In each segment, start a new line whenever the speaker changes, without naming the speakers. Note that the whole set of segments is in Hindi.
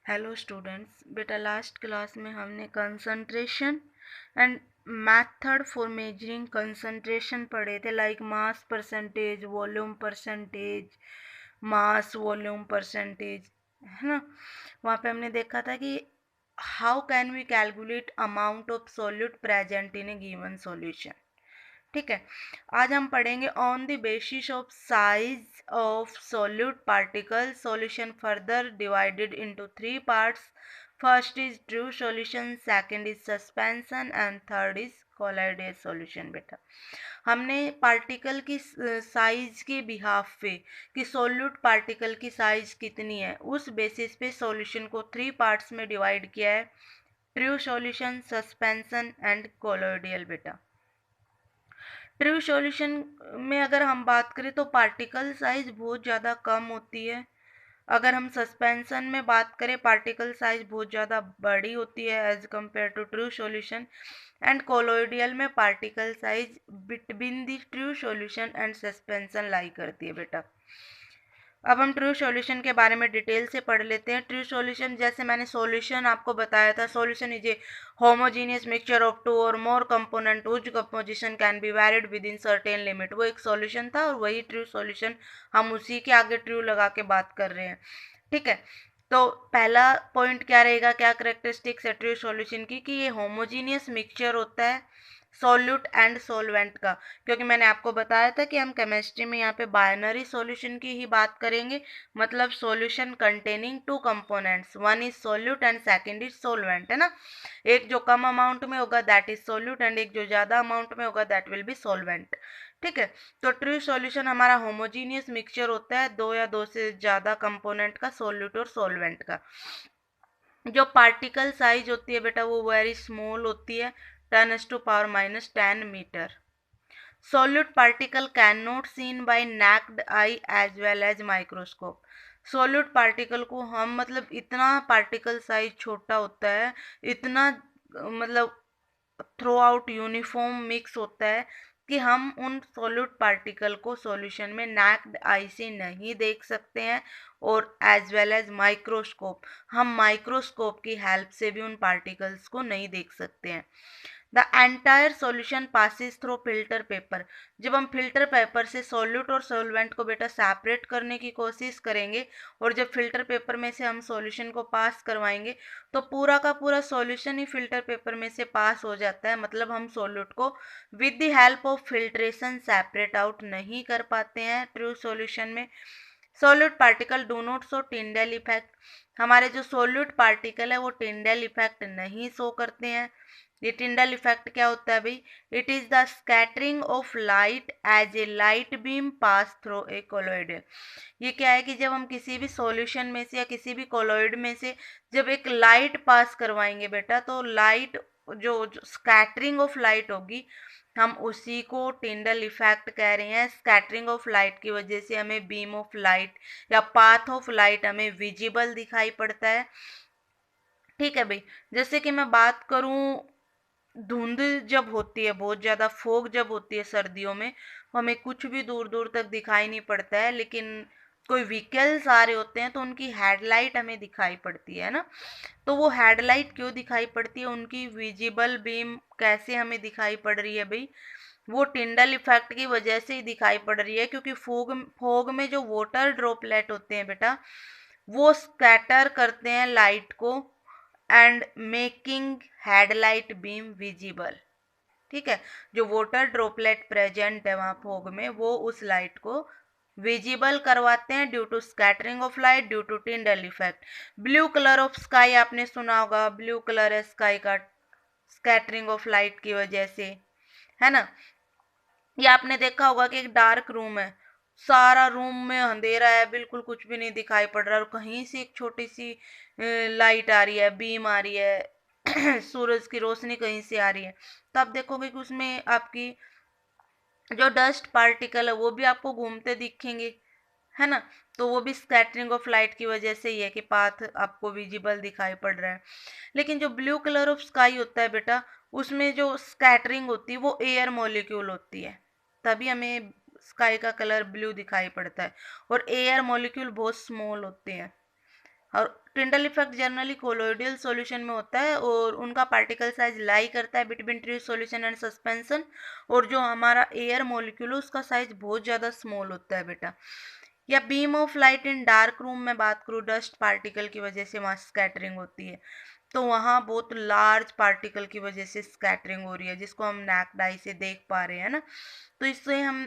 हेलो स्टूडेंट्स, बेटा लास्ट क्लास में हमने concentration and method for measuring concentration पढ़े थे, like mass percentage, volume percentage, mass volume percentage, है ना। वहाँ पे हमने देखा था कि how can we calculate amount of solute present in a given solution. ठीक है, आज हम पढ़ेंगे on the basis of size of solute particle solution further divided into three parts. First is true solution, second is suspension and third is colloidal solution. बेटा हमने पार्टिकल की साइज के बिहाफ पे कि सोल्यूट पार्टिकल की साइज कितनी है, उस बेसिस पे सॉल्यूशन को थ्री पार्ट्स में डिवाइड किया है, ट्रू सॉल्यूशन, सस्पेंशन एंड कोलोइडियल। बेटा ट्रू सॉल्यूशन में अगर हम बात करें तो पार्टिकल साइज बहुत ज़्यादा कम होती है। अगर हम सस्पेंशन में बात करें, पार्टिकल साइज बहुत ज़्यादा बड़ी होती है as compare to true solution. And colloidal में particle size between the true solution and suspension lie करती है। बेटा अब हम ट्रू सॉल्यूशन के बारे में डिटेल से पढ़ लेते हैं। ट्रू सॉल्यूशन, जैसे मैंने सॉल्यूशन आपको बताया था, solution is a homogeneous mixture of two or more component which composition can be varied within certain limit. वो एक सॉल्यूशन था और वही ट्रू सॉल्यूशन, हम उसी के आगे ट्रू लगा के बात कर रहे हैं। ठीक है, तो पहला पॉइंट क्या रहेगा, क्या करेक्टरिस्टिक्स है ट्रू सॉल्यूशन की, कि ये होमोजीनियस मिक्सचर होता है सॉल्यूट एंड सॉल्वेंट का। क्योंकि मैंने आपको बताया था कि हम केमिस्ट्री में यहाँ पे बाइनरी सॉल्यूशन की ही बात करेंगे, मतलब solution containing two components, one is solute and second is solvent, है ना। एक जो कम अमाउंट में होगा दैट इज सॉल्यूट एंड एक जो ज़्यादा अमाउंट में होगा दैट विल बी सॉल्वेंट। ठीक है, तो ट्रू सॉल्यूशन हमारा होमोजीनियस मिक्सचर होता है दो या दो से ज़्यादा कंपोनेंट का, सॉल्यूट और सॉल्वेंट का। जो पार्टिकल साइज होती है बेटा वो वेरी स्मॉल होती है, 10⁻⁻10 metre. Solute particle cannot seen by naked eye as well as microscope. Solute particle को हम, मतलब इतना पार्टिकल साइज छोटा होता है, इतना मतलब थ्रू आउट यूनिफॉर्म मिक्स होता है कि हम उन सॉल्यूट पार्टिकल को सॉल्यूशन में नैक्ड आई से नहीं देख सकते हैं, और एज वेल एज माइक्रोस्कोप, हम माइक्रोस्कोप की हेल्प से भी उन पार्टिकल्स को नहीं देख सकते हैं। The entire solution passes through filter paper. जब हम फिल्टर पेपर से सॉल्यूट और सॉल्वेंट को बेटा सेपरेट करने की कोशिश करेंगे, और जब फिल्टर पेपर में से हम सॉल्यूशन को पास करवाएंगे, तो पूरा का पूरा सॉल्यूशन ही फिल्टर पेपर में से पास हो जाता है। मतलब हम सॉल्यूट को with the help of filtration separate out नहीं कर पाते हैं ट्रू सॉल्यूशन में। Solute particle do not show Tyndall effect. हमारे जो सॉल्यूट पार्टिकल है वो टिंडल इफेक्ट नहीं शो करते हैं। ये टिंडल इफेक्ट क्या होता है भाई? It is the scattering of light as a light beam pass through a colloid. ये क्या है कि जब हम किसी भी सॉल्यूशन में से या किसी भी कोलॉइड में से जब एक लाइट पास करवाएंगे बेटा, तो लाइट जो स्कैटरिंग ऑफ लाइट होगी, हम उसी को टिंडल इफेक्ट कह रहे हैं। स्कैटरिंग ऑफ लाइट की वजह से हमें बीम ऑफ लाइट या पाथ ऑफ लाइट हमें विजिबल दिखाई पड़ता है। ठीक है भाई, जैसे कि मैं बात करूं, धुंध जब होती है, बहुत ज़्यादा फोग जब होती है सर्दियों में, तो हमें कुछ भी दूर दूर तक दिखाई नहीं पड़ता है, लेकिन कोई व्हीकल्स आ रहे होते हैं तो उनकी हेडलाइट हमें दिखाई पड़ती है ना। तो वो हेडलाइट क्यों दिखाई पड़ती है, उनकी विजिबल बीम कैसे हमें दिखाई पड़ रही है भाई? वो टिंडल इफेक्ट की वजह से ही दिखाई पड़ रही है, क्योंकि फोग फोग में जो वाटर ड्रॉपलेट होते हैं बेटा, वो स्कैटर करते हैं लाइट को and making headlight beam visible. ठीक है, जो वाटर ड्रॉपलेट प्रेजेंट है वहाँ फोग में, वो उस लाइट को विजिबल करवाते हैं due to scattering of light, due to Tyndall effect. Blue colour of sky आपने सुना होगा, ब्लू कलर है स्काई का स्कैटरिंग ऑफ लाइट की वजह से, है ना। ये आपने देखा होगा कि एक डार्क रूम है, सारा रूम में अंधेरा है, बिल्कुल कुछ भी नहीं दिखाई पड़ रहा, और कहीं से एक छोटी सी लाइट आ रही है, बीम आ रही है सूरज की रोशनी कहीं से आ रही है, तो आप देखोगे कि उसमें आपकी जो डस्ट पार्टिकल है वो भी आपको घूमते दिखेंगे, है ना। तो वो भी स्कैटरिंग ऑफ लाइट की वजह से ही है कि पाथ आपको विजिबल दिखाई पड़ रहा है। लेकिन जो ब्लू कलर ऑफ स्काई होता है बेटा, उसमें जो स्कैटरिंग होती है वो एयर मॉलिक्यूल होती है, तभी हमें स्काई का कलर ब्लू दिखाई पड़ता है, और एयर मॉलिक्यूल बहुत स्मॉल होते हैं। और Tyndall effect generally colloidal solution में होता है और उनका पार्टिकल साइज लाई करता है between true solution and suspension, और जो हमारा एयर मॉलिक्यूल है उसका साइज बहुत ज़्यादा स्मॉल होता है बेटा। या beam of light in dark room में बात करूँ, डस्ट पार्टिकल की वजह से वहाँ स्कैटरिंग होती है, तो वहाँ बहुत लार्ज पार्टिकल की वजह से स्कैटरिंग हो रही है जिसको हम नैक्ड आई से देख पा रहे हैं ना। तो इससे हम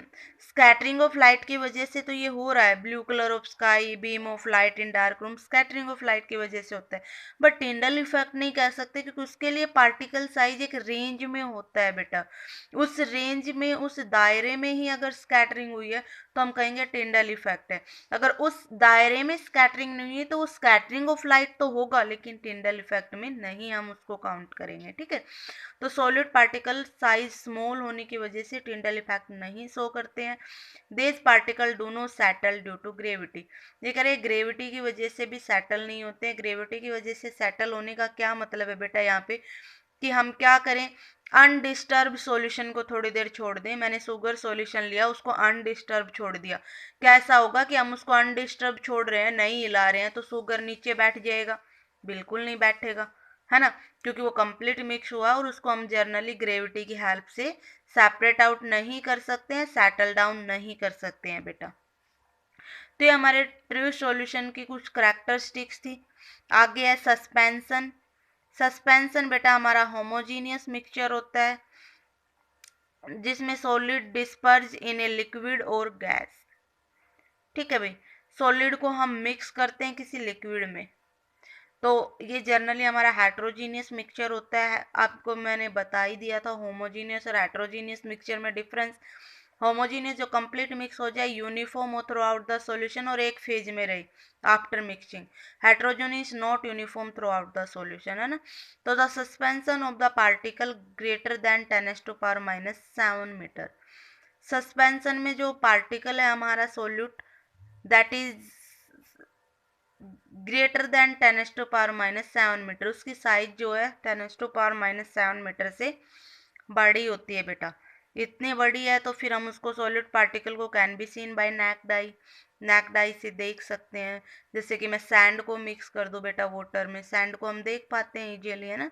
स्कैटरिंग ऑफ लाइट की वजह से तो ये हो रहा है, blue colour of sky, beam of light in dark room, scattering of light की वजह से होता है। बट टिंडल इफेक्ट नहीं कह सकते क्योंकि उसके लिए पार्टिकल साइज एक रेंज में होता है बेटा। उस रेंज में, उस दायरे में ही अगर स्कैटरिंग हुई है तो हम कहेंगे टिंडल इफेक्ट है। अगर उस दायरे में स्कैटरिंग नहीं हुई है तो वो स्कैटरिंग ऑफ लाइट तो होगा लेकिन टिंडल इफेक्ट में नहीं हम उसको काउंट करेंगे, ठीक है। तो सॉलिड पार्टिकल साइज स्मॉल होने की वजह से टिंडल इफेक्ट नहीं शो करते हैं। These particle do no settle due to gravity. ये कह रहे ग्रेविटी की वजह से भी सेटल नहीं होते हैं। ग्रेविटी की वजह से सेटल होने का क्या मतलब है बेटा यहाँ पे, कि हम क्या करें, अनडिस्टर्ब सॉल्यूशन को थोड़ी देर छोड़ दें। मैंने शुगर सॉल्यूशन लिया, उसको अनडिस्टर्ब छोड़ दिया, क्या ऐसा होगा कि हम उसको अनडिस्टर्ब छोड़ रहे हैं, नहीं हिला रहे हैं, तो शुगर नीचे बैठ जाएगा? बिल्कुल नहीं बैठेगा, है ना, क्योंकि वो कंप्लीट मिक्स हुआ और उसको हम जर्नली ग्रेविटी की हेल्प से सेपरेट आउट नहीं कर सकते हैं, सेटल डाउन नहीं कर सकते हैं बेटा। तो ये हमारे ट्रू सॉल्यूशन की कुछ करैक्टरिस्टिक्स थी। आगे है सस्पेंशन। सस्पेंशन बेटा हमारा होमोजीनियस मिक्सचर होता है जिसमें solid disperse in a liquid और गैस, ठीक है भाई। सॉलिड को हम मिक्स करते हैं किसी लिक्विड में, तो ये जनरली हमारा हेट्रोजीनियस मिक्सचर होता है। आपको मैंने बता ही दिया था होमोजीनियस और हेट्रोजीनियस मिक्सचर में डिफरेंस। होमोजीनियस जो कंप्लीट मिक्स हो जाए, यूनिफॉर्म हो थ्रू आउट द सॉल्यूशन और एक फेज में रहे after mixing. Heterogeneous not uniform throughout the solution, है ना। तो the suspension of the particle greater than 10⁻⁻7 metre. Suspension में जो पार्टिकल है हमारा solute, that is greater than 10⁻⁻7 metre, उसकी साइज जो है 10⁻⁻7 मीटर से बड़ी होती है बेटा। इतनी बड़ी है तो फिर हम उसको सॉलिड पार्टिकल को कैन बी सीन बाय नैक्ड आई, नैक्ड आई से देख सकते हैं। जैसे कि मैं सैंड को मिक्स कर दूं बेटा वाटर में, सैंड को हम देख पाते हैं इजीली, है ना।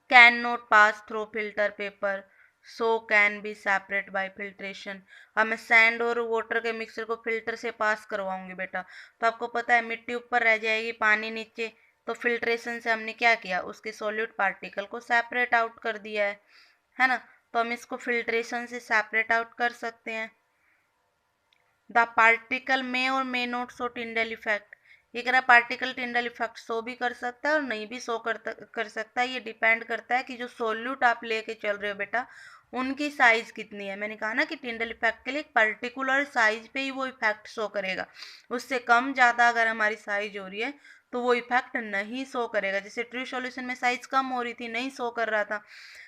Can not pass through filter paper, so can be separate by filtration. अब मैं सैंड और वाटर के मिक्सर को फिल्टर से पास करवाऊंगी बेटा, तो आपको पता है मिट्टी ऊपर रह जाएगी, पानी नीचे, तो फिल्ट्रेशन से हमने क्या किया, उसके सॉल्यूट पार्टिकल को सेपरेट आउट कर दिया है ना। तो हम इसको फिल्ट्रेशन से सेपरेट आउट कर सकते हैं। द पार्टिकल मे और may not show Tyndall effect. ये कह रहा है पार्टिकल टिंडल इफेक्ट शो भी कर सकता है और नहीं भी शो कर सकता है। ये डिपेंड करता है कि जो सोल्यूट आप लेके चल रहे हो बेटा उनकी साइज कितनी है। मैंने कहा ना कि टिंडल इफेक्ट के लिए एक पर्टिकुलर साइज पे ही वो इफेक्ट शो करेगा, उससे कम ज़्यादा अगर हमारी साइज हो रही है तो वो इफेक्ट नहीं शो करेगा। जैसे ट्रू सॉल्यूशन में साइज कम हो रही थी, नहीं शो कर रहा था।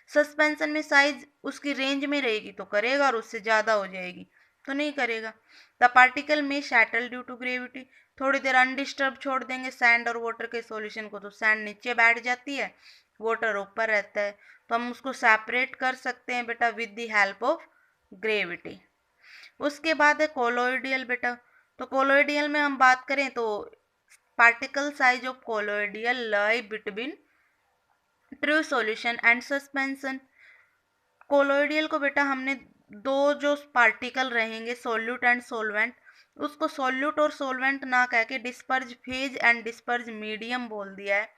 सस्पेंशन में साइज उसकी रेंज में रहेगी तो करेगा और उससे ज़्यादा हो जाएगी तो नहीं करेगा। द पार्टिकल में शैटल ड्यू टू ग्रेविटी। थोड़ी देर अनडिस्टर्ब छोड़ देंगे सैंड और वाटर के सॉल्यूशन को तो सैंड नीचे बैठ जाती है, वाटर ऊपर रहता है, तो हम उसको सेपरेट कर सकते हैं बेटा with the help of gravity. उसके बाद है कोलोइडियल बेटा। तो कोलोइडियल में हम बात करें तो particle size of colloidal lie between true solution and suspension. Colloidal को बेटा हमने दो जो पार्टिकल रहेंगे सोल्यूट एंड सोलवेंट, उसको सोल्यूट और सोलवेंट ना कह के disperse phase and disperse medium बोल दिया है।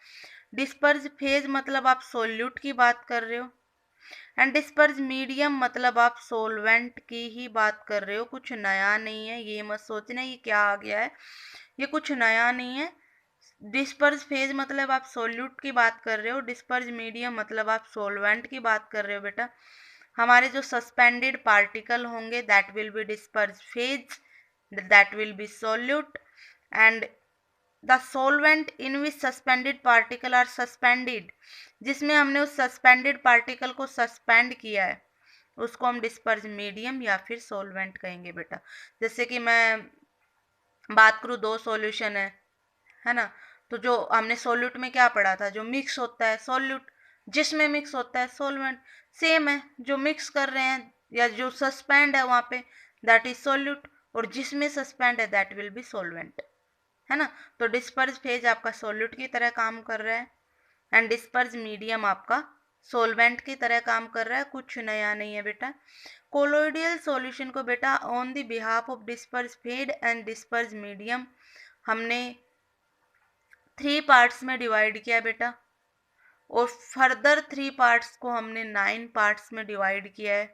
डिस्पर्ज फेज मतलब आप सोल्यूट की बात कर रहे हो एंड डिस्पर्ज मीडियम मतलब आप सोलवेंट की ही बात कर रहे हो। कुछ नया नहीं है, ये मत सोचना ये क्या आ गया है, ये कुछ नया नहीं है। डिस्पर्ज फेज मतलब आप सोल्यूट की बात कर रहे हो, डिस्पर्ज मीडियम मतलब आप सोलवेंट की बात कर रहे हो बेटा। हमारे जो सस्पेंडेड पार्टिकल होंगे that will be disperse phase, that will be solute, and the solvent in which suspended particle are suspended, जिसमें हमने उस सस्पेंडेड पार्टिकल को सस्पेंड किया है उसको हम डिस्पर्ज मीडियम या फिर सोलवेंट कहेंगे बेटा। जैसे कि मैं बात करूँ दो सॉल्यूशन है ना, तो जो हमने सोल्यूट में क्या पढ़ा था, जो मिक्स होता है सोल्यूट, जिसमें मिक्स होता है सोलवेंट। सेम है, जो मिक्स कर रहे हैं या जो सस्पेंड है वहाँ पे दैट इज सोल्यूट, और जिसमें सस्पेंड है दैट विल बी सोलवेंट। है ना। तो डिस्पर्स फेज आपका सॉल्यूट की तरह काम कर रहा है एंड डिस्पर्स मीडियम आपका सोलवेंट की तरह काम कर रहा है, कुछ नया नहीं है बेटा। कोलोइडियल सॉल्यूशन को बेटा on the behalf of disperse phase and disperse medium हमने 3 पार्ट्स में डिवाइड किया बेटा, और फर्दर 3 पार्ट्स को हमने 9 पार्ट्स में डिवाइड किया है।